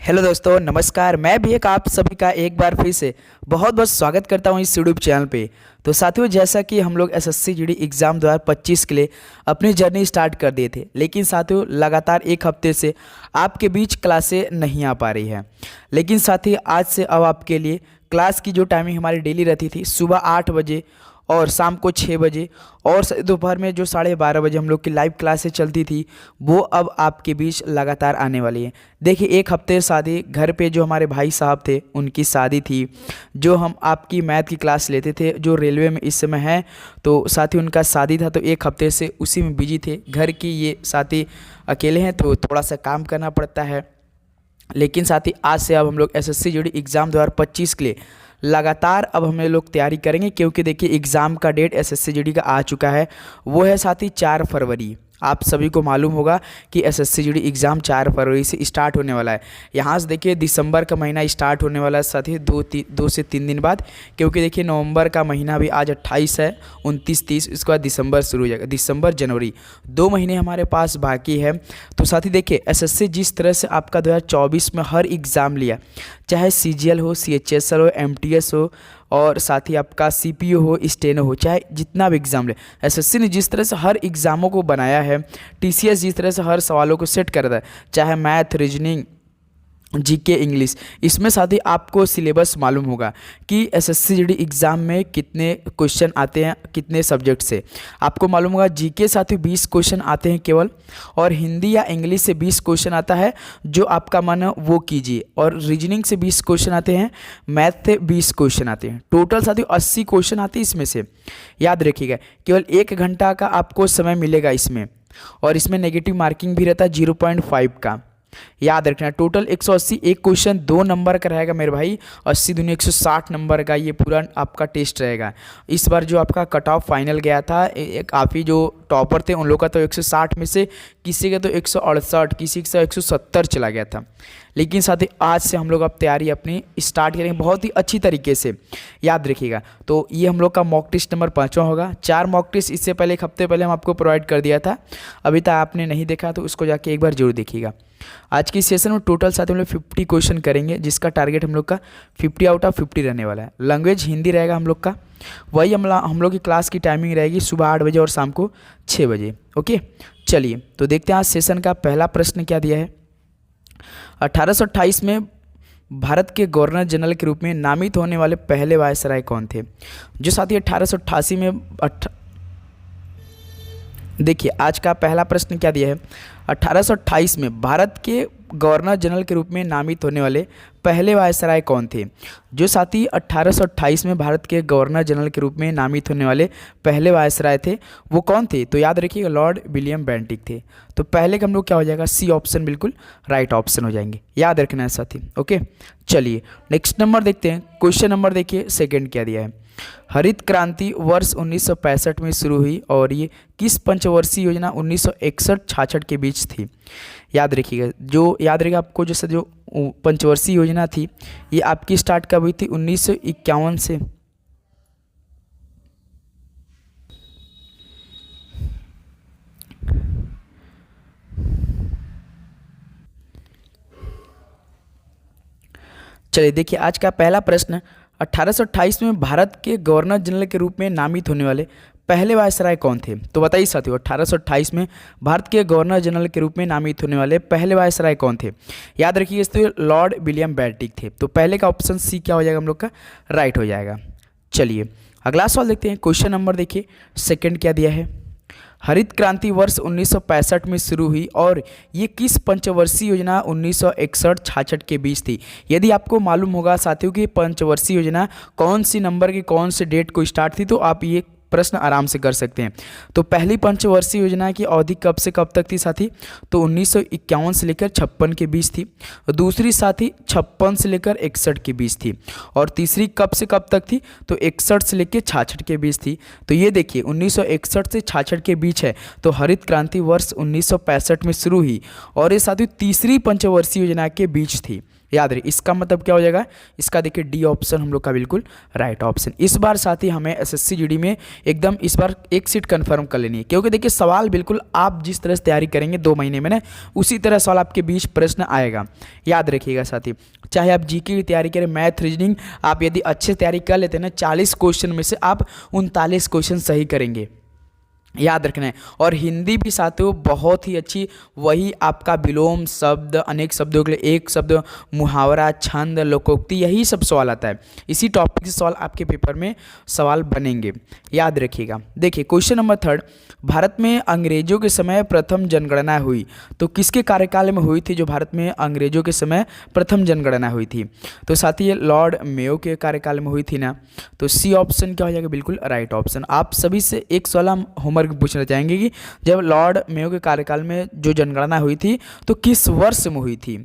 Hello दोस्तों, नमस्कार। मैं भी एक आप सभी का एक बार फिर से बहुत बहुत स्वागत करता हूं इस यूट्यूब चैनल पे। तो साथियों, जैसा कि हम लोग एसएससी जीडी एग्ज़ाम 2025 के लिए अपनी जर्नी स्टार्ट कर दिए थे, लेकिन साथियों लगातार एक हफ्ते से आपके बीच क्लासें नहीं आ पा रही हैं। लेकिन साथी आज से अब आपके लिए क्लास की जो टाइमिंग हमारी डेली रहती थी सुबह 8 बजे और शाम को 6 बजे और दोपहर में जो 12:30 बजे हम लोग की लाइव क्लासें चलती थी, वो अब आपके बीच लगातार आने वाली है। देखिए, एक हफ्ते शादी घर पे जो हमारे भाई साहब थे उनकी शादी थी, जो हम आपकी मैथ की क्लास लेते थे जो रेलवे में इस समय है, तो साथ ही उनका शादी था, तो एक हफ्ते से उसी में बिजी थे। घर की ये साथी अकेले हैं तो थोड़ा सा काम करना पड़ता है। लेकिन साथ ही आज से अब हम लोग एसएससी जीडी एग्ज़ाम 2025 के लिए लगातार अब हम लोग तैयारी करेंगे, क्योंकि देखिए एग्ज़ाम का डेट एसएससी जीडी का आ चुका है। वो है साथ ही 4 फरवरी। आप सभी को मालूम होगा कि एसएससी जीडी एग्ज़ाम 4 फरवरी से स्टार्ट होने वाला है। यहाँ से देखिए दिसंबर का महीना स्टार्ट होने वाला है साथ ही 2 से 3 दिन बाद, क्योंकि देखिए नवंबर का महीना भी आज 28 है, 29, 30, इसके बाद दिसंबर शुरू हो जाएगा। दिसंबर जनवरी 2 महीने हमारे पास बाकी है। तो साथ ही देखिए एसएससी जिस तरह से आपका 2024 में हर एग्ज़ाम लिया, चाहे सीजीएल हो, सीएचएसएल हो, एमटीएस हो और साथ ही आपका सीपीओ हो, स्टेनो हो, चाहे जितना भी एग्ज़ाम ले, एसएससी ने जिस तरह से हर एग्ज़ामों को बनाया है, टीसीएस जिस तरह से हर सवालों को सेट करता है, चाहे मैथ, रीजनिंग, जीके, इंग्लिश, इसमें साथ ही आपको सिलेबस मालूम होगा कि एसएससी जीडी एग्ज़ाम में कितने क्वेश्चन आते हैं, कितने सब्जेक्ट से। आपको मालूम होगा जीके साथ ही 20 क्वेश्चन आते हैं केवल, और हिंदी या इंग्लिश से 20 क्वेश्चन आता है, जो आपका मन है वो कीजिए। और रीजनिंग से 20 क्वेश्चन आते हैं, मैथ से 20 क्वेश्चन आते हैं, टोटल साथ ही 80 क्वेश्चन आते हैं इसमें से। याद रखिएगा, केवल 1 घंटा का आपको समय मिलेगा इसमें, और इसमें नेगेटिव मार्किंग भी रहता है 0.5 का। याद रखना, टोटल 180, एक क्वेश्चन 2 नंबर का रहेगा मेरे भाई, 80 दूनी 160 नंबर का ये पूरा आपका टेस्ट रहेगा। इस बार जो आपका कट ऑफ फाइनल गया था, काफ़ी जो टॉपर थे उन लोग का तो 160 में से किसी का तो 168, किसी का 170 चला गया था। लेकिन साथ ही आज से हम लोग अब तैयारी अपनी स्टार्ट करेंगे बहुत ही अच्छी तरीके से। याद रखिएगा, तो ये हम लोग का मॉक टेस्ट नंबर 5वां होगा। 4 मॉक टेस्ट इससे पहले एक हफ्ते पहले हम आपको प्रोवाइड कर दिया था, अभी तक आपने नहीं देखा तो उसको जाके एक बार जरूर देखिएगा। आज की सेशन में टोटल साथ हम लोग 50 क्वेश्चन करेंगे, जिसका टारगेट हम लोग का 50 आउट ऑफ 50 रहने वाला है। लैंग्वेज हिंदी रहेगा हम लोग का, वही हम लोग की क्लास की टाइमिंग रहेगी सुबह 8 बजे और शाम को 6 बजे। ओके, चलिए तो देखते हैं आज सेशन का पहला प्रश्न क्या दिया है। 1828 में भारत के गवर्नर जनरल के रूप में नामित होने वाले पहले वायसराय कौन थे? जो साथी 1888 में देखिए आज का पहला प्रश्न क्या दिया है। 1828 में भारत के गवर्नर जनरल के रूप में नामित होने वाले पहले वायसराय कौन थे? जो साथी 1828 में भारत के गवर्नर जनरल के रूप में नामित होने वाले पहले वायसराय थे, वो कौन थे? तो याद रखिएगा, लॉर्ड विलियम बेंटिक थे। तो पहले का हम लोग क्या हो जाएगा, सी ऑप्शन बिल्कुल राइट ऑप्शन हो जाएंगे। याद रखना है साथी। ओके, चलिए नेक्स्ट नंबर देखते हैं। क्वेश्चन नंबर देखिए सेकेंड क्या दिया है। हरित क्रांति वर्ष 1965 में शुरू हुई और ये किस पंचवर्षीय योजना 1961-66 के बीच थी? याद रखिएगा, जो याद रहेगा आपको, जैसे जो पंचवर्षीय योजना थी ये आपकी स्टार्ट कब हुई थी? 1951 से। चलिए देखिए आज का पहला प्रश्न, 1828 में भारत के गवर्नर जनरल के रूप में नामित होने वाले पहले वायसराय कौन थे? तो बताइए साथियों, 1828 में भारत के गवर्नर जनरल के रूप में नामित होने वाले पहले वायसराय कौन थे? याद रखिए इससे लॉर्ड विलियम बेंटिक थे। तो पहले का ऑप्शन सी क्या हो जाएगा हम लोग का, राइट हो जाएगा। चलिए अगला सवाल देखते हैं। क्वेश्चन नंबर देखिए सेकेंड क्या दिया है। हरित क्रांति वर्ष 1965 में शुरू हुई और ये किस पंचवर्षीय योजना 1961-66 के बीच थी? यदि आपको मालूम होगा साथियों कि पंचवर्षीय योजना कौन सी नंबर की कौन से डेट को स्टार्ट थी, तो आप ये प्रश्न आराम से कर सकते हैं। तो पहली पंचवर्षीय योजना की अवधि कब से कब तक थी साथी? तो 1951 से लेकर 56 के बीच थी। दूसरी साथी 56 से लेकर 61 के बीच थी। और तीसरी कब से कब तक थी? तो 61 से लेकर 66 के बीच थी। तो ये देखिए 1961 से 66 के बीच है, तो हरित क्रांति वर्ष 1965 में शुरू हुई और ये साथी तीसरी पंचवर्षीय योजना के बीच थी। याद रही, इसका मतलब क्या हो जाएगा, इसका देखिए डी ऑप्शन हम लोग का बिल्कुल राइट ऑप्शन। इस बार साथ ही हमें एसएससी जीडी में एकदम इस बार एक सीट कंफर्म कर लेनी है, क्योंकि देखिए सवाल बिल्कुल आप जिस तरह से तैयारी करेंगे 2 महीने में ना, उसी तरह सवाल आपके 20 प्रश्न आएगा, याद रखिएगा साथी। चाहे आप जीके की तैयारी करें, मैथ रीजनिंग, आप यदि अच्छे तैयारी कर लेते हैं ना, 40 क्वेश्चन में से आप 39 क्वेश्चन सही करेंगे, याद रखना है। और हिंदी भी साथियों बहुत ही अच्छी, वही आपका विलोम शब्द, अनेक शब्दों के लिए एक शब्द, मुहावरा, छंद, लोकोक्ति, यही सब सवाल आता है। इसी टॉपिक से सवाल आपके पेपर में सवाल बनेंगे, याद रखिएगा। देखिए क्वेश्चन नंबर 3, भारत में अंग्रेजों के समय प्रथम जनगणना हुई, तो किसके कार्यकाल में हुई थी जो भारत में अंग्रेजों के समय प्रथम जनगणना हुई थी? तो साथी ये लॉर्ड मेयो के कार्यकाल में हुई थी ना, तो सी ऑप्शन क्या हो जाएगा, बिल्कुल राइट ऑप्शन। आप सभी से एक सवाल हम होमवर्क पूछना चाहेंगे कि जब लॉर्ड मेयो के कार्यकाल में जो जनगणना हुई थी तो किस वर्ष में हुई थी,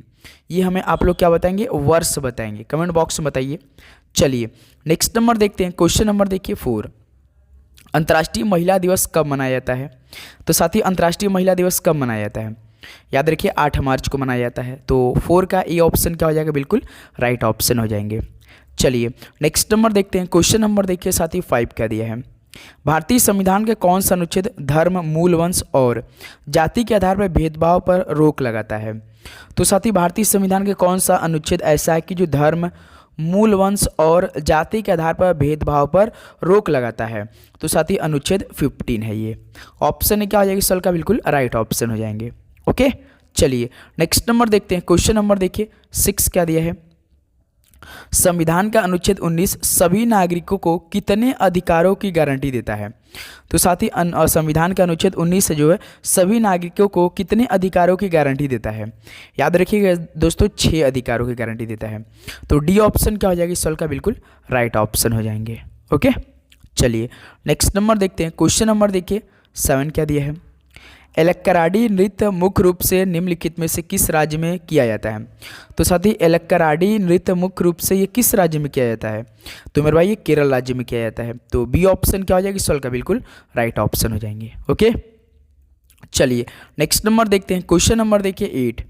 ये हमें आप लोग क्या बताएंगे, वर्ष बताएंगे, कमेंट बॉक्स में बताइए। चलिए नेक्स्ट नंबर देखते हैं, क्वेश्चन नंबर देखिए 4, अंतर्राष्ट्रीय महिला दिवस कब मनाया जाता है? तो साथी अंतर्राष्ट्रीय महिला दिवस कब मनाया जाता है? याद रखिए 8 मार्च को मनाया जाता है। तो 4 का ए ऑप्शन क्या हो जाएगा, बिल्कुल राइट ऑप्शन हो जाएंगे। चलिए नेक्स्ट नंबर देखते हैं, क्वेश्चन नंबर देखिए साथी 5 क्या दिया है, भारतीय संविधान के कौन सा अनुच्छेद धर्म, मूल, वंश और जाति के आधार पर भेदभाव पर रोक लगाता है? तो साथी भारतीय संविधान के कौन सा अनुच्छेद ऐसा है कि जो धर्म, मूल, वंश और जाति के आधार पर भेदभाव पर रोक लगाता है? तो साथी अनुच्छेद 15 है ये। ऑप्शन क्या हो जाएगी सवाल का, बिल्कुल राइट ऑप्शन हो जाएंगे। ओके चलिए नेक्स्ट नंबर देखते हैं, क्वेश्चन नंबर देखिए 6 क्या दिया है, संविधान का अनुच्छेद 19 सभी नागरिकों को कितने अधिकारों की गारंटी देता है? तो साथ ही संविधान का अनुच्छेद 19 जो है सभी नागरिकों को कितने अधिकारों की गारंटी देता है? याद रखिएगा दोस्तों 6 अधिकारों की गारंटी देता है। तो डी ऑप्शन क्या हो जाएगी सवाल का, बिल्कुल राइट ऑप्शन हो जाएंगे। ओके चलिए नेक्स्ट नंबर देखते हैं, क्वेश्चन नंबर देखिए 7 क्या दिया है, एलक्कराडी नृत्य मुख्य रूप से निम्नलिखित में से किस राज्य में किया जाता है? तो साथी एलक्कराडी नृत्य मुख्य रूप से ये किस राज्य में किया जाता है? तो मेरे भाई ये केरल राज्य में किया जाता है। तो बी ऑप्शन क्या हो जाएगी सवाल का, बिल्कुल राइट ऑप्शन हो जाएंगे। ओके चलिए नेक्स्ट नंबर देखते हैं, क्वेश्चन नंबर देखिए 8,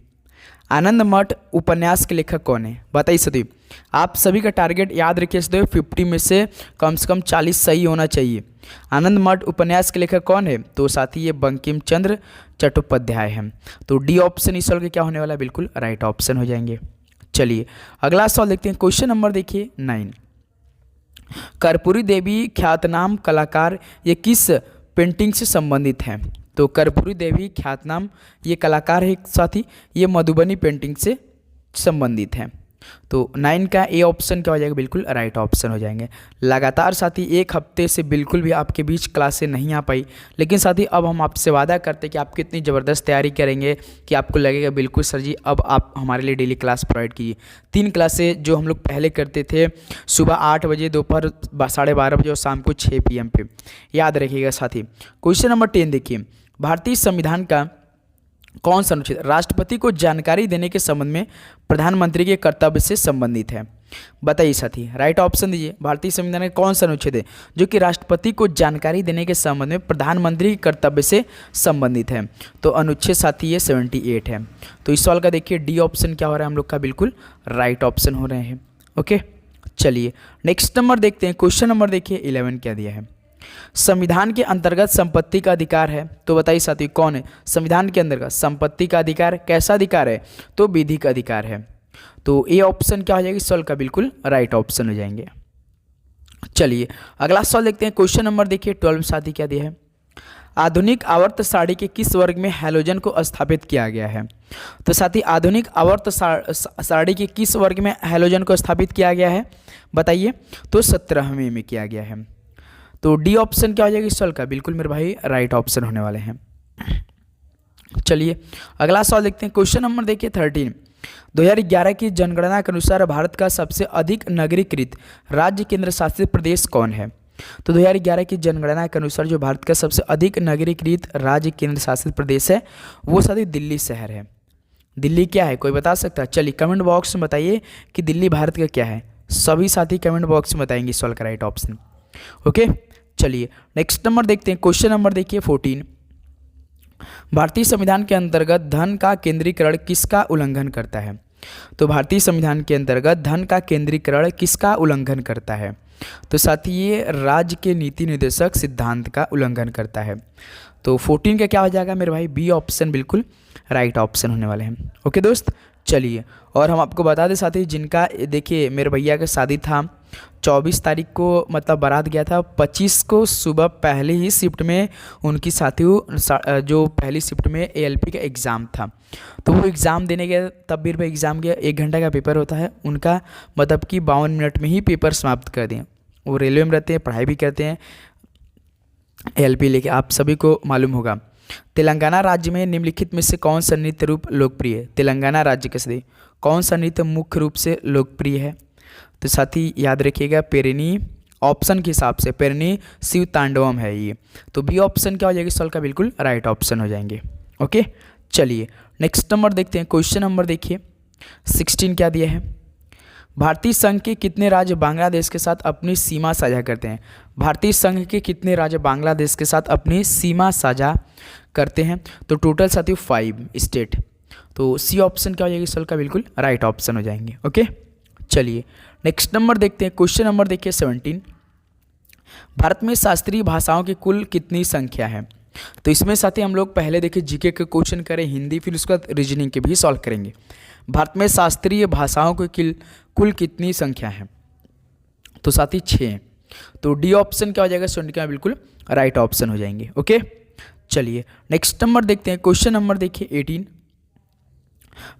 आनंद मठ उपन्यास के लेखक कौन है? बताइए सदी, आप सभी का टारगेट याद रखिए सदी 50 में से कम 40 सही होना चाहिए। आनंद मठ उपन्यास के लेखक कौन है? तो साथी ये बंकिम चंद्र चट्टोपाध्याय हैं। तो डी ऑप्शन इस सवाल के क्या होने वाला है, बिल्कुल राइट ऑप्शन हो जाएंगे। चलिए अगला सवाल देखते हैं, क्वेश्चन नंबर देखिए 9, कर्पूरी देवी ख्यातनाम कलाकार ये किस पेंटिंग से संबंधित हैं? तो कर्पूरी देवी ख्यातनाम ये कलाकार है साथी, ये मधुबनी पेंटिंग से संबंधित हैं। तो 9 का ए ऑप्शन क्या हो जाएगा, बिल्कुल राइट ऑप्शन हो जाएंगे। लगातार साथी 1 हफ्ते से बिल्कुल भी आपके बीच क्लासें नहीं आ पाई, लेकिन साथी अब हम आपसे वादा करते हैं कि आप कितनी ज़बरदस्त तैयारी करेंगे कि आपको लगेगा बिल्कुल सर जी अब आप हमारे लिए डेली क्लास प्रोवाइड कीजिए। 3 क्लासें जो हम लोग पहले करते थे, सुबह 8 बजे, दोपहर 12:30 बजे और शाम को 6 PM पे, याद रखिएगा साथी। क्वेश्चन नंबर 10 देखिए, भारतीय संविधान का कौन सा अनुच्छेद राष्ट्रपति को जानकारी देने के संबंध में प्रधानमंत्री के कर्तव्य से संबंधित है? बताइए साथी, राइट ऑप्शन दीजिए। भारतीय संविधान का कौन सा अनुच्छेद है जो कि राष्ट्रपति को जानकारी देने के संबंध में प्रधानमंत्री के कर्तव्य से संबंधित है? तो अनुच्छेद साथी ये 78 है। तो इस सवाल का देखिए डी ऑप्शन क्या हो रहा है हम लोग का, बिल्कुल राइट ऑप्शन हो रहे हैं। ओके चलिए नेक्स्ट नंबर देखते हैं, क्वेश्चन नंबर देखिए 11 क्या दिया है, संविधान के अंतर्गत संपत्ति का अधिकार है? तो बताइए साथी कौन है संविधान के अंतर्गत संपत्ति का अधिकार? कैसा अधिकार है? तो विधिक अधिकार है। तो ए ऑप्शन क्या हो जाएगी सवाल का, बिल्कुल राइट ऑप्शन हो जाएंगे। चलिए अगला सवाल देखते हैं, क्वेश्चन नंबर देखिए 12 साथी क्या दिया है, आधुनिक आवर्त सारणी के किस वर्ग में हैलोजन को स्थापित किया गया है? तो साथी आधुनिक आवर्त सारणी के किस वर्ग में हैलोजन को स्थापित किया गया है बताइए? तो 17वें में किया गया है। तो डी ऑप्शन क्या हो जाएगा इस सवाल का, बिल्कुल मेरे भाई राइट ऑप्शन होने वाले हैं। चलिए अगला सवाल देखते हैं, क्वेश्चन नंबर देखिए 13, 2011 की जनगणना के अनुसार भारत का सबसे अधिक नगरीकृत राज्य केंद्र शासित प्रदेश कौन है? तो 2011 की जनगणना के अनुसार जो भारत का सबसे अधिक नगरीकृत राज्य केंद्र शासित प्रदेश है वो साथी दिल्ली शहर है। दिल्ली क्या है, कोई बता सकता है? चलिए कमेंट बॉक्स में बताइए कि दिल्ली भारत का क्या है। सभी साथी कमेंट बॉक्स में बताएंगे सवाल का राइट ऑप्शन। ओके चलिए नेक्स्ट नंबर देखते हैं, क्वेश्चन नंबर देखिए 14, भारतीय संविधान के अंतर्गत धन का केंद्रीकरण किसका उल्लंघन करता है? तो भारतीय संविधान के अंतर्गत धन का केंद्रीकरण किसका उल्लंघन करता है? तो साथ ही ये राज्य के नीति निर्देशक सिद्धांत का उल्लंघन करता है। तो 14 का क्या हो जाएगा मेरे भाई? बी ऑप्शन बिल्कुल राइट ऑप्शन होने वाले हैं। ओके दोस्त, चलिए और हम आपको बता दें साथ ही जिनका देखिए मेरे भैया का शादी था 24 तारीख को, मतलब बारात गया था, 25 को सुबह पहले ही शिफ्ट में उनकी साथियों जो पहली शिफ्ट में एएलपी का एग्ज़ाम था, तो वो एग्ज़ाम देने गया। तब भी एग्ज़ाम गया, 1 घंटा का पेपर होता है उनका, मतलब कि 52 मिनट में ही पेपर समाप्त कर दिए। वो रेलवे में रहते हैं, पढ़ाई भी करते हैं एएलपी लेके, आप सभी को मालूम होगा। तेलंगाना राज्य में निम्नलिखित में से कौन सा नृत्य रूप लोकप्रिय है? तेलंगाना राज्य के सदी कौन सा नृत्य मुख्य रूप से लोकप्रिय है? तो साथ ही याद रखिएगा पेरिनी, ऑप्शन के हिसाब से पेरिनी शिव तांडवम है ये। तो बी ऑप्शन क्या हो जाएगी सॉल्व का? बिल्कुल राइट ऑप्शन हो जाएंगे। ओके, चलिए नेक्स्ट नंबर देखते हैं। क्वेश्चन नंबर देखिए 16 क्या दिया है? भारतीय संघ के कितने राज्य बांग्लादेश के साथ अपनी सीमा साझा करते हैं? भारतीय संघ के कितने राज्य बांग्लादेश के साथ अपनी सीमा साझा करते हैं? तो टोटल साथियों 5 स्टेट। तो सी ऑप्शन क्या हो जाएगी सॉल्व का? बिल्कुल राइट ऑप्शन हो जाएंगे। ओके, चलिए नेक्स्ट नंबर देखते हैं। क्वेश्चन नंबर देखिए 17। भारत में शास्त्रीय भाषाओं की कुल कितनी संख्या है? तो इसमें साथ ही हम लोग पहले देखिए जीके के क्वेश्चन करें हिंदी, फिर उसके बाद रीजनिंग के भी सॉल्व करेंगे। भारत में शास्त्रीय भाषाओं की कुल कितनी संख्या है? तो साथ ही 6। तो डी ऑप्शन क्या हो जाएगा? 20 का बिल्कुल राइट ऑप्शन हो जाएंगे। ओके, चलिए नेक्स्ट नंबर देखते हैं। क्वेश्चन नंबर देखिए 18।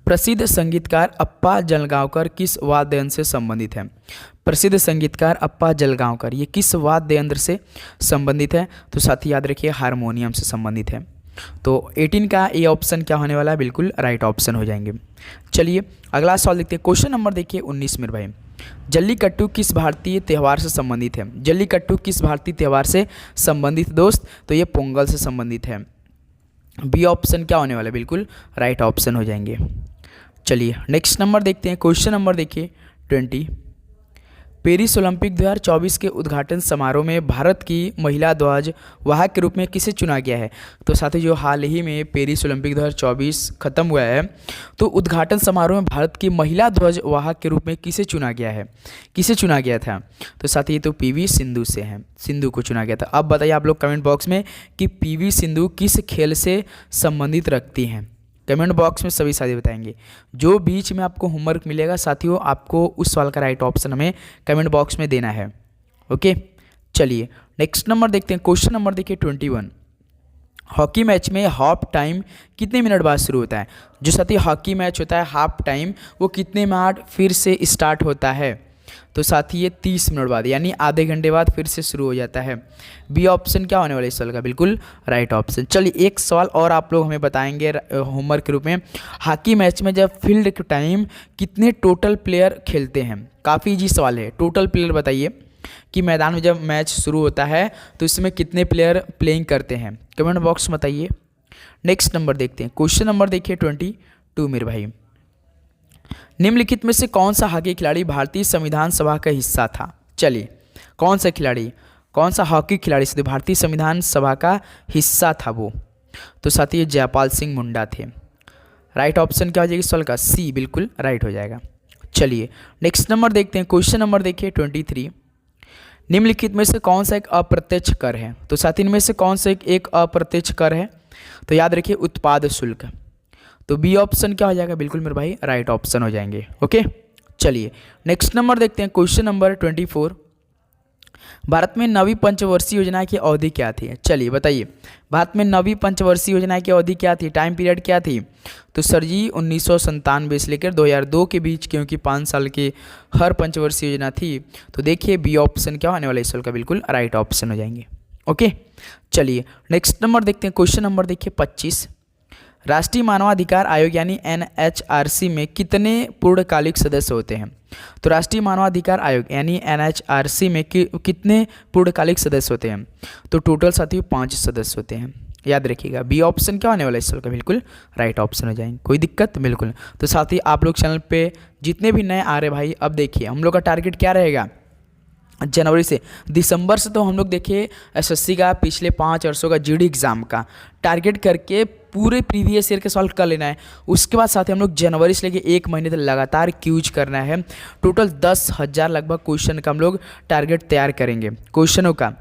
प्रसिद्ध संगीतकार अप्पा जलगांवकर किस वाद्य यंत्र से संबंधित है? प्रसिद्ध संगीतकार अप्पा जलगांवकर ये किस वाद्य यंत्र से संबंधित है? तो साथ ही याद रखिए हारमोनियम से संबंधित है। तो 18 का ए ऑप्शन क्या होने वाला है? बिल्कुल राइट ऑप्शन हो जाएंगे। चलिए अगला सवाल देखते हैं। क्वेश्चन नंबर देखिए 19 मेरे भाई। जल्लीकट्टू किस भारतीय त्यौहार से संबंधित है? जल्लीकट्टू किस भारतीय त्यौहार से संबंधित दोस्त? तो ये पोंगल से संबंधित है। बी ऑप्शन क्या होने वाला है? बिल्कुल राइट ऑप्शन हो जाएंगे। चलिए नेक्स्ट नंबर देखते हैं। क्वेश्चन नंबर देखिए 20। पेरिस ओलंपिक 2024 के उद्घाटन समारोह में भारत की महिला ध्वज वाहक के रूप में किसे चुना गया है? तो साथियों जो हाल ही में पेरिस ओलंपिक 2024 खत्म हुआ है, तो उद्घाटन समारोह में भारत की महिला ध्वज वाहक के रूप में किसे चुना गया है? किसे चुना गया था? तो साथ ही तो पीवी सिंधु से है, सिंधु को चुना गया था। अब बताइए आप लोग कमेंट बॉक्स में कि पीवी सिंधु किस खेल से संबंधित रखती हैं? कमेंट बॉक्स में सभी साथी बताएंगे। जो बीच में आपको होमवर्क मिलेगा साथियों, आपको उस सवाल का राइट ऑप्शन हमें कमेंट बॉक्स में देना है। ओके, चलिए नेक्स्ट नंबर देखते हैं। क्वेश्चन नंबर देखिए 21। हॉकी मैच में हाफ टाइम कितने मिनट बाद शुरू होता है? जो साथी हॉकी मैच होता है हाफ टाइम वो कितने मिनट फिर से स्टार्ट होता है? तो साथ ही ये 30 मिनट बाद, यानी आधे घंटे बाद फिर से शुरू हो जाता है। बी ऑप्शन क्या होने वाला है इस सवाल का? बिल्कुल राइट ऑप्शन। चलिए एक सवाल और आप लोग हमें बताएंगे होमवर्क के रूप में। हॉकी मैच में जब फील्ड के टाइम कितने टोटल प्लेयर खेलते हैं? काफ़ी इजी सवाल है। टोटल प्लेयर बताइए कि मैदान में जब मैच शुरू होता है तो इसमें कितने प्लेयर प्लेइंग करते हैं? कमेंट बॉक्स में बताइए। नेक्स्ट नंबर देखते हैं। क्वेश्चन नंबर देखिए 22 मेरे भाई। निम्नलिखित में से कौन सा हॉकी खिलाड़ी भारतीय संविधान सभा का हिस्सा था? चलिए कौन सा खिलाड़ी, कौन सा हॉकी खिलाड़ी से भारतीय संविधान सभा का हिस्सा था वो? तो साथी जयपाल सिंह मुंडा थे। राइट ऑप्शन क्या हो जाएगी सवाल का? सी बिल्कुल राइट हो जाएगा। चलिए नेक्स्ट नंबर देखते हैं। क्वेश्चन नंबर देखिए 23। निम्नलिखित में से कौन सा एक अप्रत्यक्ष कर है? तो साथी इनमें से कौन सा एक अप्रत्यक्ष कर है? तो याद रखिए उत्पाद शुल्क। तो बी ऑप्शन क्या हो जाएगा? बिल्कुल मेरे भाई राइट ऑप्शन हो जाएंगे। ओके, चलिए नेक्स्ट नंबर देखते हैं। Question number 24। भारत में नवीं पंचवर्षीय योजना की अवधि क्या थी? चलिए बताइए, भारत में नवीं पंचवर्षीय योजना की अवधि क्या थी? टाइम पीरियड क्या थी? तो सर जी 1997 से लेकर 2002 के बीच, क्योंकि 5 साल की हर पंचवर्षीय योजना थी। तो देखिए बी ऑप्शन क्या होने वाला है इस साल का? बिल्कुल राइट ऑप्शन हो जाएंगे। ओके, चलिए नेक्स्ट नंबर देखते हैं। क्वेश्चन नंबर देखिए 25। राष्ट्रीय मानवाधिकार आयोग यानी NHRC में कितने पूर्णकालिक सदस्य होते हैं? तो राष्ट्रीय मानवाधिकार आयोग यानी NHRC में कितने पूर्णकालिक सदस्य होते हैं? तो टोटल साथियों 5 सदस्य होते हैं। याद रखिएगा बी ऑप्शन क्या होने वाला है इस साल का? बिल्कुल राइट ऑप्शन हो जाएंगे। कोई दिक्कत? बिल्कुल। तो साथी आप लोग चैनल पे जितने भी नए आ रहे भाई, अब देखिए हम लोग का टारगेट क्या रहेगा जनवरी से दिसंबर से। तो हम लोग देखिए SSC का पिछले 5 वर्षों का GD एग्ज़ाम का टारगेट करके पूरे प्रीवियस ईयर के सवाल कर लेना है। उसके बाद साथ ही हम लोग जनवरी से लेके 1 महीने तक लगातार क्यूज करना है। टोटल 10,000 लगभग क्वेश्चन का हम लोग टारगेट तैयार करेंगे क्वेश्चनों का,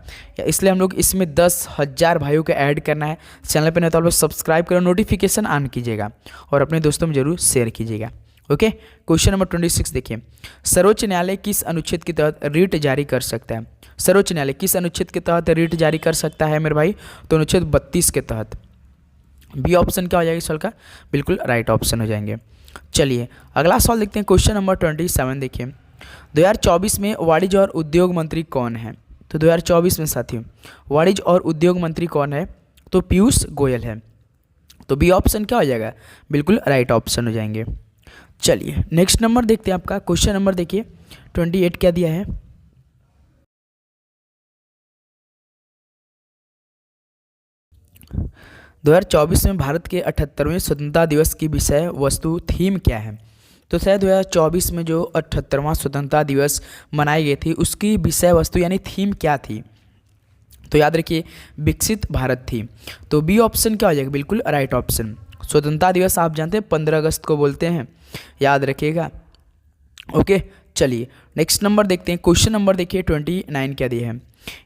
इसलिए हम लोग इसमें 10,000 भाइयों को ऐड करना है। चैनल पर नहीं तो आप लोग सब्सक्राइब करो, नोटिफिकेशन ऑन कीजिएगा और अपने दोस्तों में जरूर शेयर कीजिएगा। ओके, क्वेश्चन नंबर 26 देखिए, सर्वोच्च न्यायालय किस अनुच्छेद के तहत रिट जारी कर सकता है? सर्वोच्च न्यायालय किस अनुच्छेद के तहत रिट जारी कर सकता है मेरे भाई? तो अनुच्छेद 32 के तहत। बी ऑप्शन क्या हो जाएगा इस सवाल का? बिल्कुल राइट ऑप्शन हो जाएंगे। चलिए अगला सवाल देखते हैं, क्वेश्चन नंबर 27 देखिए, 2024 में वाणिज्य और उद्योग मंत्री कौन है? तो 2024 में साथियों वाणिज्य और उद्योग मंत्री कौन है? तो पीयूष गोयल है। तो बी ऑप्शन क्या हो जाएगा? बिल्कुल राइट ऑप्शन हो जाएंगे। चलिए नेक्स्ट नंबर देखते हैं, आपका क्वेश्चन नंबर देखिए 28 क्या दिया है? दो 2024 में भारत के 78वें स्वतंत्रता दिवस की विषय वस्तु थीम क्या है? तो शायद 2024 में जो 78वां स्वतंत्रता दिवस मनाई गई थी उसकी विषय वस्तु यानी थीम क्या थी? तो याद रखिए विकसित भारत थी। तो बी ऑप्शन क्या हो जाएगा? बिल्कुल राइट ऑप्शन। स्वतंत्रता दिवस आप जानते हैं 15 अगस्त को बोलते हैं, याद रखिएगा। ओके चलिए नेक्स्ट नंबर देखते हैं, क्वेश्चन नंबर देखिए 29 क्या दिया है?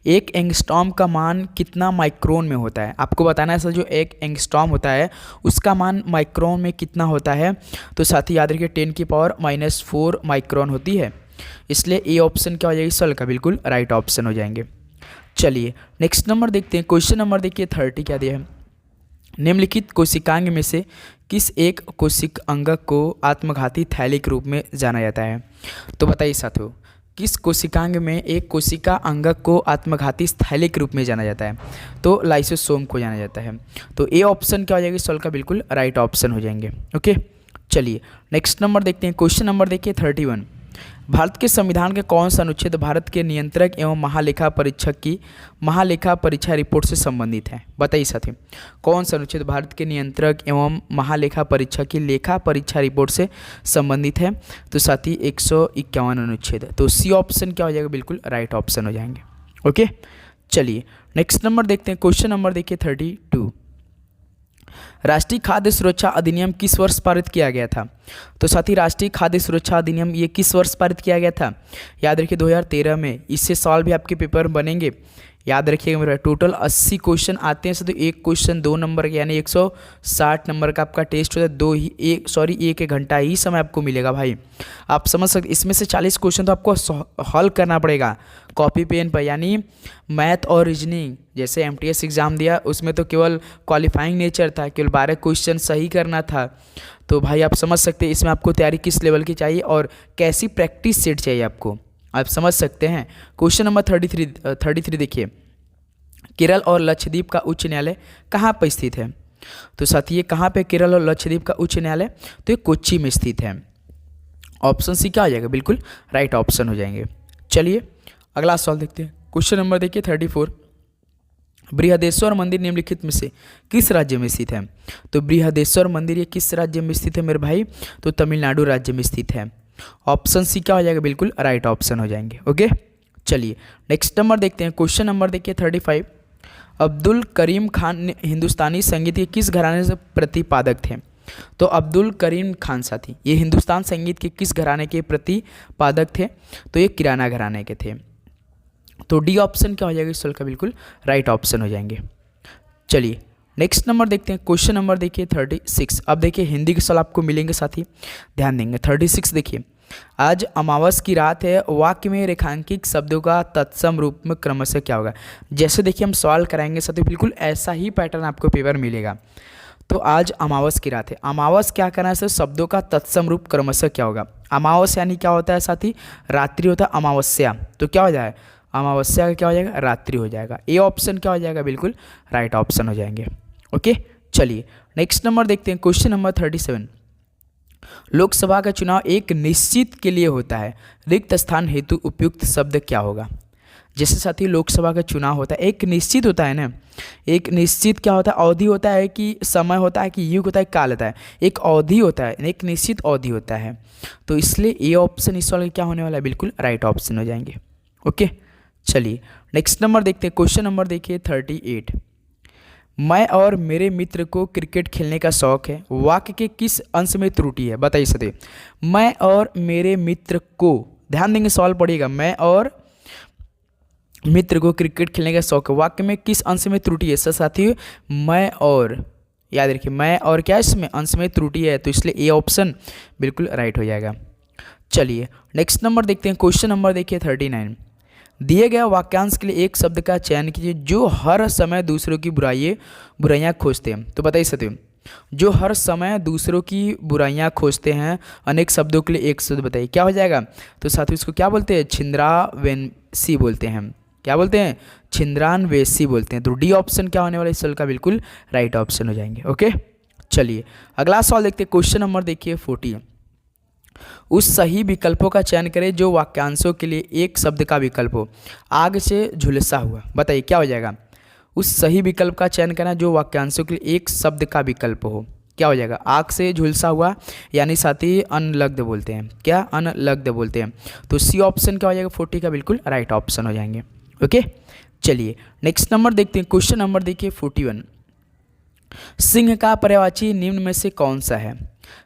एक एंगस्ट्रॉम का मान कितना माइक्रोन में होता है? आपको बताना है सर, जो एक एंगस्ट्रॉम होता है उसका मान माइक्रोन में कितना होता है? तो साथ ही याद रखिए 10⁻⁻⁴ माइक्रोन होती है, इसलिए ए ऑप्शन क्या हो जाएगी सवाल का? बिल्कुल राइट ऑप्शन हो जाएंगे। चलिए नेक्स्ट नंबर देखते हैं, क्वेश्चन नंबर देखिए 30 क्या दिया है? निम्नलिखित कोशिकांग में से किस एक कोशिक अंगक को आत्मघाती थैली के रूप में जाना जाता है? तो बताइए साथियों, किस कोशिकांग में एक कोशिका अंगक को आत्मघाती थैली के रूप में जाना जाता है? तो लाइसोसोम को जाना जाता है। तो ए ऑप्शन क्या हो जाएगा सवाल का? बिल्कुल राइट ऑप्शन हो जाएंगे। ओके चलिए नेक्स्ट नंबर देखते हैं, क्वेश्चन नंबर देखिए 31, भारत के संविधान के कौन सा अनुच्छेद भारत के नियंत्रक एवं महालेखा परीक्षक की महालेखा परीक्षा रिपोर्ट से संबंधित है? बताइए साथी, कौन सा अनुच्छेद भारत के नियंत्रक एवं महालेखा परीक्षक की लेखा परीक्षा रिपोर्ट से संबंधित है? तो साथी 151 अनुच्छेद। तो सी ऑप्शन क्या हो जाएगा? बिल्कुल राइट ऑप्शन हो जाएंगे। ओके चलिए नेक्स्ट नंबर देखते हैं, क्वेश्चन नंबर देखिए 32, राष्ट्रीय खाद्य सुरक्षा अधिनियम किस वर्ष पारित किया गया था? तो साथी राष्ट्रीय खाद्य सुरक्षा अधिनियम ये किस वर्ष पारित किया गया था? याद रखिए 2013 में। इससे सवाल भी आपके पेपर में बनेंगे, याद रखिएगा मेरा। टोटल 80 क्वेश्चन आते हैं, तो एक क्वेश्चन 2 नंबर का यानी 160 नंबर का आपका टेस्ट होता है। एक घंटा ही समय आपको मिलेगा भाई, आप समझ सकते। इसमें से 40 क्वेश्चन तो आपको हल करना पड़ेगा कॉपी पेन पर, यानी मैथ और रीजनिंग। जैसे MTS एग्ज़ाम दिया उसमें तो केवल क्वालिफाइंग नेचर था, केवल 12 क्वेश्चन सही करना था। तो भाई आप समझ सकते हैं इसमें आपको तैयारी किस लेवल की चाहिए और कैसी प्रैक्टिस सेट चाहिए आपको, आप समझ सकते हैं। क्वेश्चन नंबर 33 देखिए, केरल और लक्षद्वीप का उच्च न्यायालय कहाँ पर स्थित है? तो साथी ये कहाँ पे केरल और लक्षद्वीप का उच्च न्यायालय? तो ये कोच्चि में स्थित है। ऑप्शन सी क्या हो जाएगा? बिल्कुल राइट ऑप्शन हो जाएंगे। चलिए अगला सवाल देखते हैं, क्वेश्चन नंबर देखिए 34, बृहदेश्वर मंदिर निम्नलिखित में से किस राज्य में स्थित है? तो बृहदेश्वर मंदिर ये किस राज्य में स्थित है मेरे भाई? तो तमिलनाडु राज्य में स्थित है। ऑप्शन सी क्या हो जाएगा? बिल्कुल राइट ऑप्शन हो जाएंगे। ओके चलिए नेक्स्ट नंबर देखते हैं, क्वेश्चन नंबर देखिए 35, अब्दुल करीम खान हिंदुस्तानी संगीत के किस घराने से प्रतिपादक थे? तो अब्दुल करीम खान साथी ये हिंदुस्तान संगीत के किस घराने के प्रतिपादक थे? तो ये किराना घराने के थे। तो डी ऑप्शन क्या हो जाएगा इस सवाल का? बिल्कुल राइट ऑप्शन हो जाएंगे। चलिए नेक्स्ट नंबर देखते हैं, क्वेश्चन नंबर देखिए 36। अब देखिए हिंदी के सवाल आपको मिलेंगे साथी, ध्यान देंगे। 36 देखिए, आज अमावस की रात है, वाक्य में रेखांकित शब्दों का तत्सम रूप में क्रमशः क्या होगा? जैसे देखिए हम सवाल कराएंगे साथी, बिल्कुल ऐसा ही पैटर्न आपको पेपर मिलेगा। तो आज अमावस की रात है, अमावस क्या करना है सर? शब्दों का तत्सम रूप क्रमशः क्या होगा? अमावस यानी क्या होता है साथी? रात्रि होता है अमावस्या। तो क्या हो जाएगा? अमावस्या का क्या हो जाएगा? रात्रि हो जाएगा। ए ऑप्शन क्या हो जाएगा? बिल्कुल राइट ऑप्शन हो जाएंगे। ओके चलिए नेक्स्ट नंबर देखते हैं, क्वेश्चन नंबर 37, लोकसभा का चुनाव एक निश्चित के लिए होता है, रिक्त स्थान हेतु उपयुक्त शब्द क्या होगा? जैसे साथी लोकसभा का चुनाव होता है, एक निश्चित होता है ना, एक निश्चित क्या होता है? अवधि होता है कि समय होता है कि युग होता है, काल होता है? एक अवधि होता है, एक निश्चित अवधि होता है। तो इसलिए ए ऑप्शन इस वाले क्या होने वाला है? बिल्कुल राइट ऑप्शन हो जाएंगे। ओके चलिए नेक्स्ट नंबर देखते हैं, क्वेश्चन नंबर देखिए 38, मैं और मेरे मित्र को क्रिकेट खेलने का शौक है, वाक्य के किस अंश में त्रुटि है बताइए सदी। मैं और मेरे मित्र को, ध्यान देंगे सवाल पढ़िएगा, मैं और मित्र को क्रिकेट खेलने का शौक है, वाक्य में किस अंश में त्रुटि है सर साथियों, मैं और, याद रखिए मैं और क्या इसमें अंश में त्रुटि है, तो इसलिए ए ऑप्शन बिल्कुल राइट हो जाएगा। चलिए नेक्स्ट नंबर देखते हैं, क्वेश्चन नंबर देखिए 39। दिए गए वाक्यांश के लिए एक शब्द का चयन कीजिए जो हर समय दूसरों की बुराइयां खोजते हैं। तो बताइए सत्य, जो हर समय दूसरों की बुराइयां खोजते हैं, अनेक शब्दों के लिए एक शब्द बताइए, क्या हो जाएगा। तो साथियों इसको क्या बोलते हैं, छिंद्रावेशी बोलते हैं, क्या बोलते हैं, छिंद्रानवेशी बोलते हैं। तो डी ऑप्शन क्या होने वाला है इस सवाल का, बिल्कुल राइट ऑप्शन हो जाएंगे। ओके चलिए अगला सवाल देखते हैं, क्वेश्चन नंबर देखिए 40। उस सही विकल्पों का चयन करें जो वाक्यांशों के लिए एक शब्द का विकल्प हो। आग से झुलसा हुआ, बताइए क्या हो जाएगा। उस सही विकल्प का चयन करना जो वाक्यांशों के लिए एक शब्द का विकल्प हो, क्या हो जाएगा। आग से झुलसा हुआ यानी साथी अनलग्ध बोलते हैं, क्या अनलग्ध बोलते हैं। तो सी ऑप्शन क्या हो जाएगा 40 का, बिल्कुल राइट ऑप्शन हो जाएंगे। ओके चलिए नेक्स्ट नंबर देखते हैं, क्वेश्चन नंबर देखिए 41। सिंह का पर्यायवाची निम्न में से कौन सा है।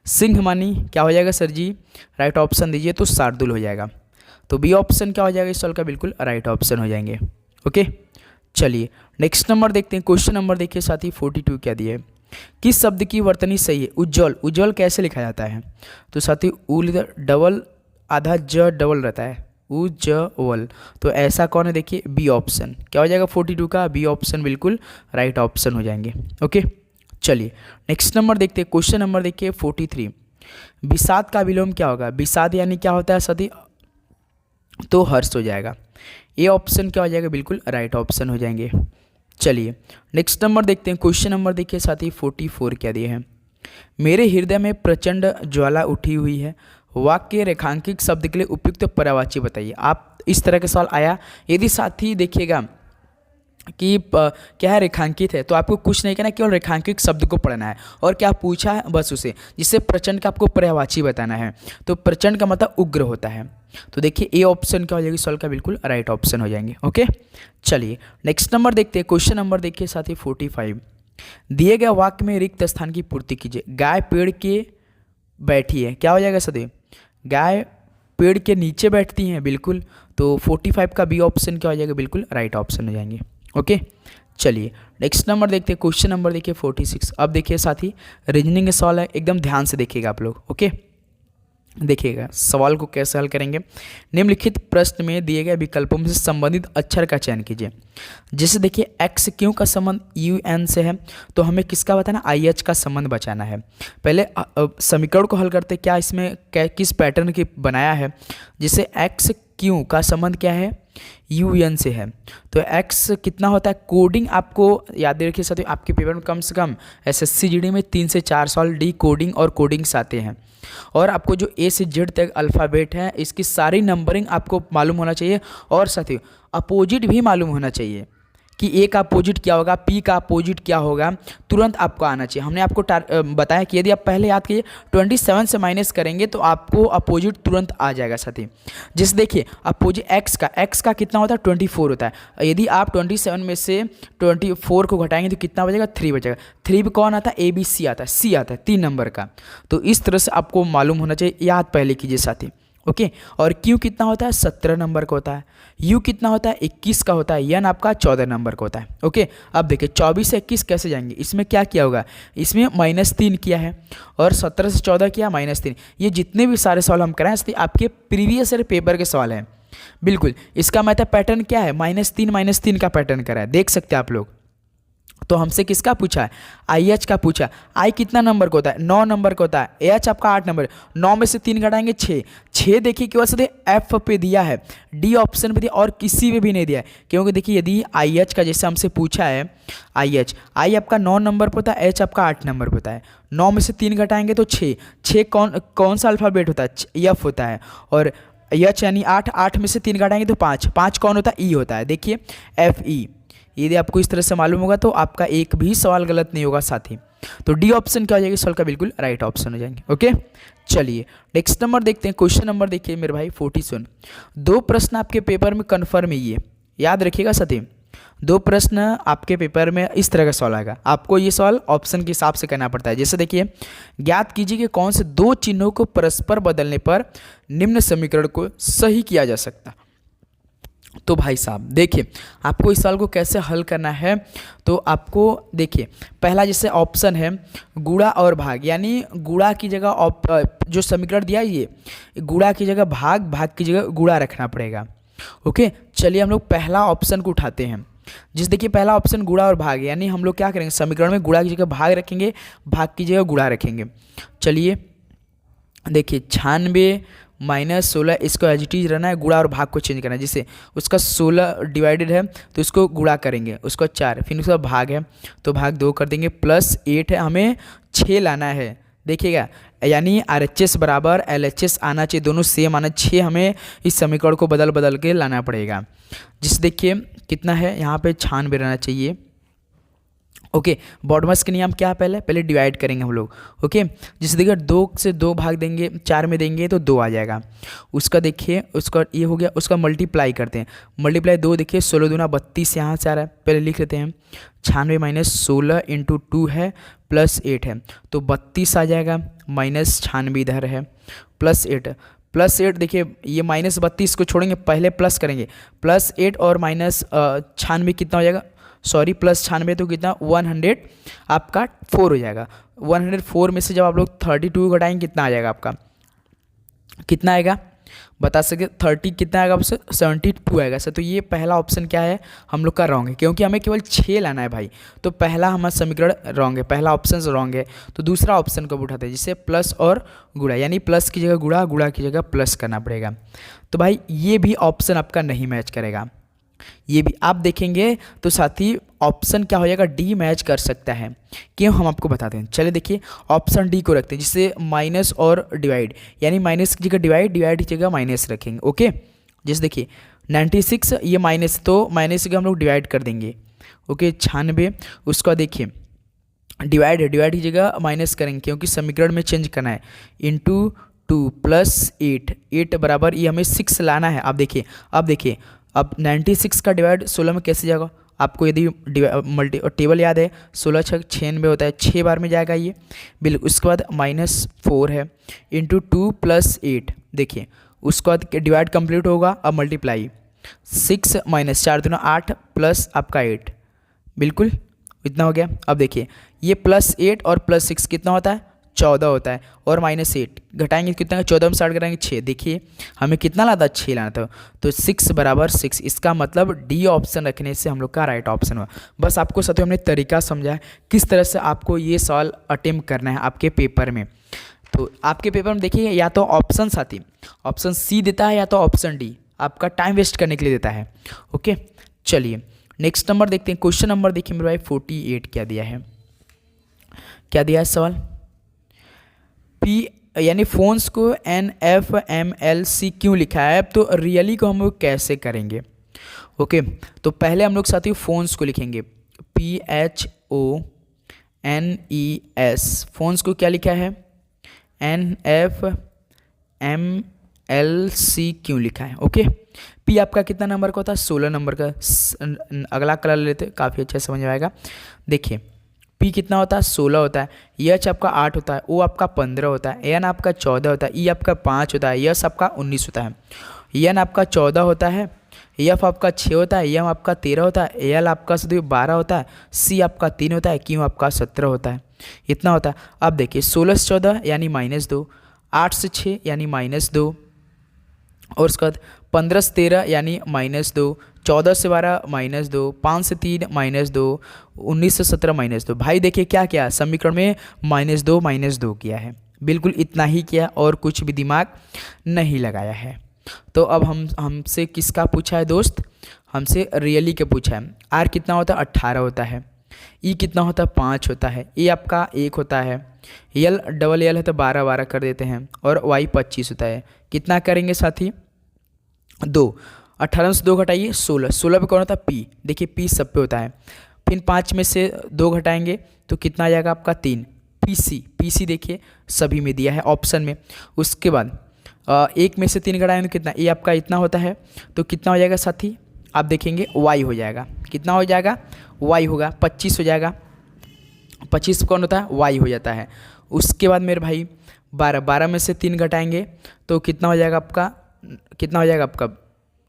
सिंह मानी क्या हो जाएगा सर जी, राइट ऑप्शन दीजिए, तो शार्दुल हो जाएगा। तो बी ऑप्शन क्या हो जाएगा इस सवाल का, बिल्कुल राइट ऑप्शन हो जाएंगे। ओके चलिए नेक्स्ट नंबर देखते हैं, क्वेश्चन नंबर देखिए साथी 42 क्या दिया है। किस शब्द की वर्तनी सही है। उज्ज्वल, उज्ज्वल कैसे लिखा जाता है। तो साथी उल डबल आधा ज डबल रहता है, उज्ज्वल, तो ऐसा कौन है देखिए बी ऑप्शन क्या हो जाएगा 42 का, बी ऑप्शन बिल्कुल राइट ऑप्शन हो जाएंगे। ओके चलिए नेक्स्ट नंबर देखते हैं, क्वेश्चन नंबर देखिए 43। विषाद का विलोम क्या होगा। विषाद यानी क्या होता है सदी, तो हर्ष हो जाएगा। ए ऑप्शन क्या हो जाएगा, बिल्कुल राइट ऑप्शन हो जाएंगे। चलिए नेक्स्ट नंबर देखते हैं, क्वेश्चन नंबर देखिए साथी 44 क्या दिए हैं। मेरे हृदय में प्रचंड ज्वाला उठी हुई है, वाक्य रेखांकित शब्द के लिए उपयुक्त पर्यायवाची बताइए। आप इस तरह के सवाल आया, यदि साथी देखिएगा कि क्या है रेखांकित है, तो आपको कुछ नहीं करना है, केवल रेखांकित शब्द को पढ़ना है और क्या पूछा है बस उसे, जिससे प्रचंड का आपको पर्यायवाची बताना है। तो प्रचंड का मतलब उग्र होता है। तो देखिए ए ऑप्शन क्या हो जाएगी सवाल का, बिल्कुल राइट ऑप्शन हो जाएंगे। ओके चलिए नेक्स्ट नंबर देखते हैं, क्वेश्चन नंबर देखिए साथी 45। दिए गए वाक्य में रिक्त स्थान की पूर्ति कीजिए। गाय पेड़ के बैठी है, क्या हो जाएगा सदैव, गाय पेड़ के नीचे बैठती हैं, बिल्कुल। तो 45 का बी ऑप्शन क्या हो जाएगा, बिल्कुल राइट ऑप्शन हो जाएंगे। ओके चलिए नेक्स्ट नंबर देखते हैं, क्वेश्चन नंबर देखिए 46। अब देखिए साथी रीजनिंग का सवाल है, एकदम ध्यान से देखिएगा आप लोग। ओके देखिएगा सवाल को कैसे हल करेंगे। निम्नलिखित प्रश्न में दिए गए विकल्पों में से संबंधित अक्षर का चयन कीजिए। जैसे देखिए एक्स क्यू का संबंध यू एन से है, तो हमें किसका बताना, आई एच का संबंध बचाना है। पहले समीकरण को हल करते, क्या इसमें किस पैटर्न की बनाया है। जैसे एक्स क्यू का संबंध क्या है, यू एन से है, तो एक्स कितना होता है, कोडिंग आपको याद रखिए साथियों, आपके पेपर में कम से कम एसएससी जीडी में 3 से 4 सवाल डी कोडिंग और कोडिंग्स आते हैं। और आपको जो ए से जेड तक अल्फ़ाबेट है, इसकी सारी नंबरिंग आपको मालूम होना चाहिए। और साथियों अपोजिट भी मालूम होना चाहिए कि ए का अपोजिट क्या होगा, पी का अपोजिट क्या होगा, तुरंत आपको आना चाहिए। हमने आपको बताया कि यदि आप पहले याद कीजिए 27 से माइनस करेंगे तो आपको अपोजिट तुरंत आ जाएगा साथी। जैसे देखिए अपोजिट एक्स का कितना होता है, 24 होता है। यदि आप 27 में से 24 को घटाएंगे तो कितना बचेगा, 3 बचेगा। 3 पे कौन आता है, ए बी सी आता है, सी आता है 3 नंबर का। तो इस तरह से आपको मालूम होना चाहिए, याद पहले कीजिए साथी। ओके और क्यू कितना होता है, 17 नंबर का होता है। यू कितना होता है, 21 का होता है। एन आपका 14 नंबर का होता है। ओके अब देखिए 24 से 21 कैसे जाएंगे, इसमें क्या किया होगा, इसमें -3 किया है और 17 से 14 किया -3। ये जितने भी सारे सवाल हम कराएं आपके प्रीवियस ईयर पेपर के सवाल हैं। बिल्कुल इसका मतलब पैटर्न क्या है, -3 का पैटर्न करा है, देख सकते हैं आप लोग। तो हमसे किसका पूछा है, आई एच का पूछा। आई कितना नंबर का होता है, 9 नंबर का होता है। एच आपका 8 नंबर, 9 में से 3 घटाएंगे 6 देखिए केवल से एफ पे दिया है, डी ऑप्शन पे दिया और किसी में भी नहीं दिया है। क्योंकि देखिए यदि आई एच का जैसे हमसे पूछा है, आई आपका 9 नंबर पर होता है, एच आपका 8 नंबर पर होता है। 9 में से 3 घटाएंगे तो 6 कौन सा अल्फ़ाबेट होता है, एफ होता है। और एच यानी 8 में से 3 घटाएंगे तो 5 कौन होता है, ई होता है। देखिए एफ ई, यदि आपको इस तरह से मालूम होगा तो आपका एक भी सवाल गलत नहीं होगा साथी। तो डी ऑप्शन क्या हो जाएगा सवाल का, बिल्कुल राइट ऑप्शन हो जाएंगे। ओके चलिए नेक्स्ट नंबर देखते हैं, क्वेश्चन नंबर देखिए मेरे भाई 47। 2 प्रश्न आपके पेपर में कन्फर्म है, ये याद रखिएगा साथी। दो प्रश्न आपके पेपर में इस तरह का सवाल आएगा, आपको ये सवाल ऑप्शन के हिसाब से करना पड़ता है। जैसे देखिए, ज्ञात कीजिए कि कौन से दो चिन्हों को परस्पर बदलने पर निम्न समीकरण को सही किया जा सकता। तो भाई साहब देखिए, आपको इस सवाल को कैसे हल करना है। तो आपको देखिए, पहला जैसे ऑप्शन है गुणा और भाग, यानी गुणा की जगह जो समीकरण दिया है ये गुणा की जगह भाग, भाग की जगह गुणा रखना पड़ेगा। ओके, चलिए हम लोग पहला ऑप्शन को उठाते हैं। जिस देखिए पहला ऑप्शन गुणा और भाग, यानी हम लोग क्या करेंगे, समीकरण में गुणा की जगह भाग रखेंगे, भाग की जगह गुणा रखेंगे। चलिए देखिए, 96 माइनस 16, इसको एज इट इज रहना है, गुणा और भाग को चेंज करना है। जैसे उसका 16 डिवाइडेड है तो इसको गुणा करेंगे, उसका 4, फिर उसका भाग है तो भाग 2 कर देंगे, प्लस 8 है, हमें 6 लाना है। देखिएगा, यानी RHS बराबर LHS आना चाहिए, दोनों सेम आना, 6 हमें इस समीकरण को बदल बदल के लाना पड़ेगा। जिस देखिए कितना है यहाँ पे 96 रहना चाहिए। ओके, बॉडमस के नियम क्या है, पहले डिवाइड करेंगे हम लोग। ओके, जिसे देखिए 2 से 2 भाग देंगे, 4 में देंगे तो 2 आ जाएगा। उसका देखिए, उसका ये हो गया, उसका मल्टीप्लाई करते हैं, मल्टीप्लाई 2 देखिए 16 दूना 32 यहाँ से आ रहा है, पहले लिख लेते हैं। 96 माइनस 16 इंटू 2 है प्लस 8 है तो 32 आ जाएगा, माइनस 96 इधर है, प्लस 8 देखिए, ये माइनस 32 को छोड़ेंगे, पहले प्लस करेंगे, प्लस 8 और माइनस 96 कितना हो जाएगा, सॉरी प्लस 96 तो कितना 100 आपका 4 हो जाएगा। 104 में से जब आप लोग 32 घटाएंगे कितना आ जाएगा आपका, कितना आएगा बता सके, 30 कितना आएगा आपसे 72 आएगा सर। तो ये पहला ऑप्शन क्या है हम लोग का रॉन्ग है, क्योंकि हमें केवल 6 लाना है भाई, तो पहला हमारा समीकरण रॉन्ग है, पहला ऑप्शन रॉन्ग है। तो दूसरा ऑप्शन कब उठाते हैं, जिससे प्लस और गुणा, यानी प्लस की जगह गुणा, गुणा की जगह प्लस करना पड़ेगा। तो भाई ये भी ऑप्शन आपका नहीं मैच करेगा, ये भी आप देखेंगे तो साथी ऑप्शन क्या हो जाएगा, डी मैच कर सकता है। क्यों, हम आपको बताते हैं। चलिए देखिए, ऑप्शन डी को रखते हैं, जिससे माइनस और डिवाइड, यानी माइनस की जगह डिवाइड, डिवाइड की जगह माइनस रखेंगे। ओके, जैसे देखिए 96 ये माइनस, तो माइनस की जगह हम लोग डिवाइड कर देंगे। ओके, 96 उसका देखिए डिवाइड है, डिवाइड की जगह माइनस करेंगे क्योंकि समीकरण में चेंज करना है, इंटू 2 प्लस 8 बराबर ये हमें 6 लाना है। अब देखिए अब 96 का डिवाइड 16 में कैसे जाएगा, आपको यदि टेबल याद है 16 6 96 होता है, 6 बार में जाएगा ये बिल्कुल। उसके बाद -4 है इंटू 2 प्लस 8, देखिए उसके बाद डिवाइड कंप्लीट होगा, अब मल्टीप्लाई 6 माइनस 4 दूना 8 प्लस आपका 8, बिल्कुल इतना हो गया। अब देखिए ये +8 और +6 कितना होता है, 14 होता है, और -8 घटाएंगे कितना, 14 में 60 घटाएंगे 6, देखिए हमें कितना लाना था, 6 लाना था, तो 6 बराबर 6, इसका मतलब डी ऑप्शन रखने से हम लोग का राइट ऑप्शन हुआ। बस आपको साथ हमने तरीका समझा है किस तरह से आपको ये सवाल अटेम्प्ट करना है आपके पेपर में। तो आपके पेपर में देखिए या तो ऑप्शन साथी ऑप्शन सी देता है या तो ऑप्शन डी आपका टाइम वेस्ट करने के लिए देता है। ओके, चलिए नेक्स्ट नंबर देखते हैं, क्वेश्चन नंबर देखिए मेरे भाई 48 क्या दिया है, क्या दिया है सवाल, पी यानी फोन्स को NFMLC क्यों लिखा है, तो रियली को हम लोग कैसे करेंगे। ओके, तो पहले हम लोग साथी फोन्स को लिखेंगे PHONES, फोन्स को क्या लिखा है NFMLC क्यों लिखा है। ओके, पी आपका कितना नंबर का होता है, 16 नंबर का। अगला कलर लेते काफ़ी अच्छा समझ में आएगा। देखिए पी कितना होता है, 16 होता है, एच आपका 8 होता है, ओ आपका 15 होता है, एन आपका 14 होता है, ई आपका 5 होता है, यस आपका 19 होता है, एन आपका 14 होता है, एफ आपका 6 होता है, एम आपका 13 होता है, एल आपका 12 होता है, सी आपका 3 होता है, क्यू आपका 17 होता है, इतना होता है। अब देखिए 16 से 14 यानी -2, 8 से 6 यानी -2, और उसके बाद 15 से 13 यानी -2, 14 से 12 -2, 5 से 3 -2, 19 से 17 -2। भाई देखिए क्या क्या समीकरण में -2 किया है, बिल्कुल इतना ही किया और कुछ भी दिमाग नहीं लगाया है। तो अब हमसे किसका पूछा है दोस्त, हमसे रियली के पूछा है। आर कितना होता है, 18 होता है, ई कितना होता है, 5 होता है, ए आपका 1 होता है, यल डबल यल है तो 12 कर देते हैं, और वाई 25 होता है। कितना करेंगे साथी, 2, 18 से 2 घटाइए 16, 16 पे कौन होता है, पी, देखिए पी सब पे होता है, फिर 5 में से 2 घटाएंगे तो कितना आ जाएगा आपका 3, पीसी देखिए सभी में दिया है ऑप्शन में। उसके बाद 1 में से 3 घटाएंगे तो कितना, ये आपका इतना होता है, तो कितना हो जाएगा साथी आप देखेंगे y हो जाएगा। कितना हो जाएगा? y होगा। 25 हो जाएगा। 25 कौन होता है? y हो जाता है। उसके बाद मेरे भाई 12 में से 3 घटाएंगे तो कितना हो जाएगा आपका? कितना हो जाएगा आपका?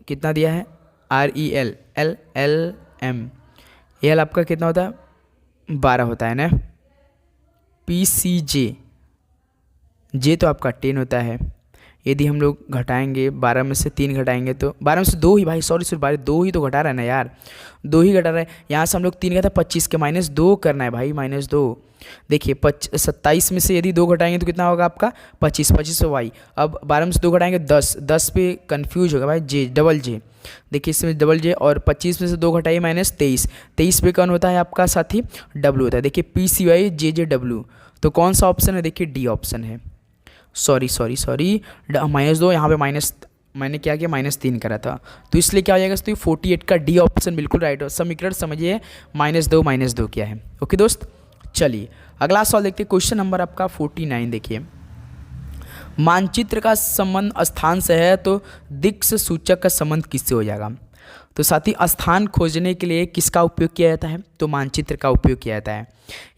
कितना दिया है? REL LLM एल आपका कितना होता है? 12 होता है ना। PCJ जे तो आपका 10 होता है। यदि हम लोग घटाएंगे 12 में से 3 घटाएंगे तो 12 में से 2 ही भाई, सॉरी 2 ही तो घटा रहा है ना यार, 2 ही घटा रहा है। यहाँ से हम लोग 3 घटा 25 के -2 करना है भाई, -2। देखिए 27 में से यदि 2 घटाएंगे तो कितना होगा आपका? 25 25 वाई। अब 12 में से 2 घटाएंगे 10 पे कन्फ्यूज होगा भाई, जे डबल जे। देखिए इसमें डबल जे, और 25 में से 2 घटाइए -23 पे कौन होता है आपका साथी? डब्लू होता है। देखिए PCY JJW, तो कौन सा ऑप्शन है? देखिए डी ऑप्शन है। सॉरी -2, यहाँ पे माइनस मैंने क्या किया? -3 करा था, तो इसलिए क्या हो जाएगा? तो 48 का डी ऑप्शन बिल्कुल राइट हो। समीकरण समझिए, -2 क्या है। ओके दोस्त, चलिए अगला सवाल देखते हैं। क्वेश्चन नंबर आपका 49 देखिए। मानचित्र का संबंध स्थान से है तो दिक्स सूचक का संबंध किससे हो जाएगा? तो साथी स्थान खोजने के लिए किसका उपयोग किया जाता है? तो मानचित्र का उपयोग किया जाता है,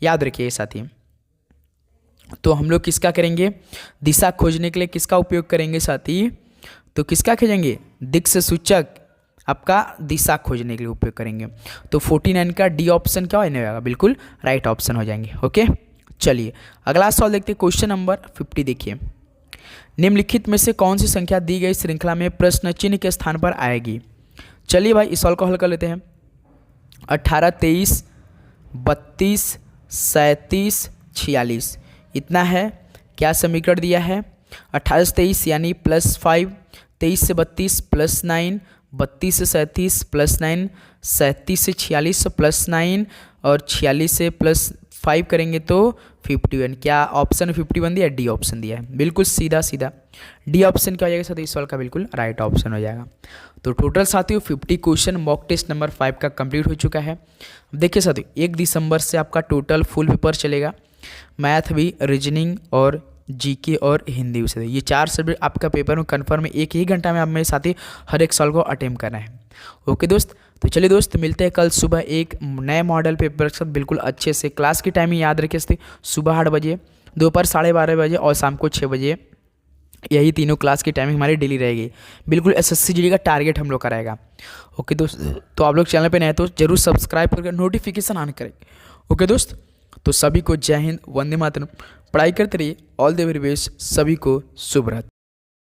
याद रखिए साथी। तो हम लोग किसका करेंगे? दिशा खोजने के लिए किसका उपयोग करेंगे साथी? तो किसका खोजेंगे? दिक्स सूचक आपका दिशा खोजने के लिए उपयोग करेंगे। तो 49 का डी ऑप्शन क्या होने वाला? बिल्कुल राइट ऑप्शन हो जाएंगे। ओके, चलिए अगला सवाल देखते हैं। क्वेश्चन नंबर 50 देखिए। निम्नलिखित में से कौन सी संख्या दी गई श्रृंखला में प्रश्न चिन्ह के स्थान पर आएगी? चलिए भाई इस सवाल को हल कर लेते हैं। 18 23 32 37 46 इतना है। क्या समीकरण दिया है? 18 से 23 यानी +5, 23 से 32 +9, 32 से 37 +9, 37 से 46 +9 और 46 से +5 करेंगे तो 51। क्या ऑप्शन 51 दिया है? डी ऑप्शन दिया है। बिल्कुल सीधा डी ऑप्शन क्या हो जाएगा साथियों? इस सवाल का बिल्कुल राइट ऑप्शन हो जाएगा। तो टोटल साथियों 50 क्वेश्चन मॉक टेस्ट नंबर 5 का कंप्लीट हो चुका है। देखिए साथियों 1 दिसंबर से आपका टोटल फुल पेपर चलेगा। मैथ भी, रीजनिंग और जीके और हिंदी विषय, ये 4 सब्जेक्ट आपका पेपर में कन्फर्म है। 1 ही घंटा में आप मेरे साथी हर एक सवाल को अटेम्प्ट करना है। ओके दोस्त, तो चलिए दोस्त मिलते हैं कल सुबह एक नए मॉडल पेपर के साथ बिल्कुल अच्छे से। क्लास की टाइमिंग याद रखिए, सुबह 8 बजे, दोपहर 12:30 बजे और शाम को 6 बजे। यही तीनों क्लास की टाइमिंग हमारी डेली रहेगी। बिल्कुल SSC GD का टारगेट हम लोग का रहेगा। ओके दोस्त, तो आप लोग चैनल पे नए तो जरूर सब्सक्राइब करके नोटिफिकेशन ऑन करें। ओके दोस्त, तो सभी को जय हिंद, वंदे मातरम। पढ़ाई करते रहिए। ऑल द वेरी बेस्ट, सभी को शुभ रात्रि।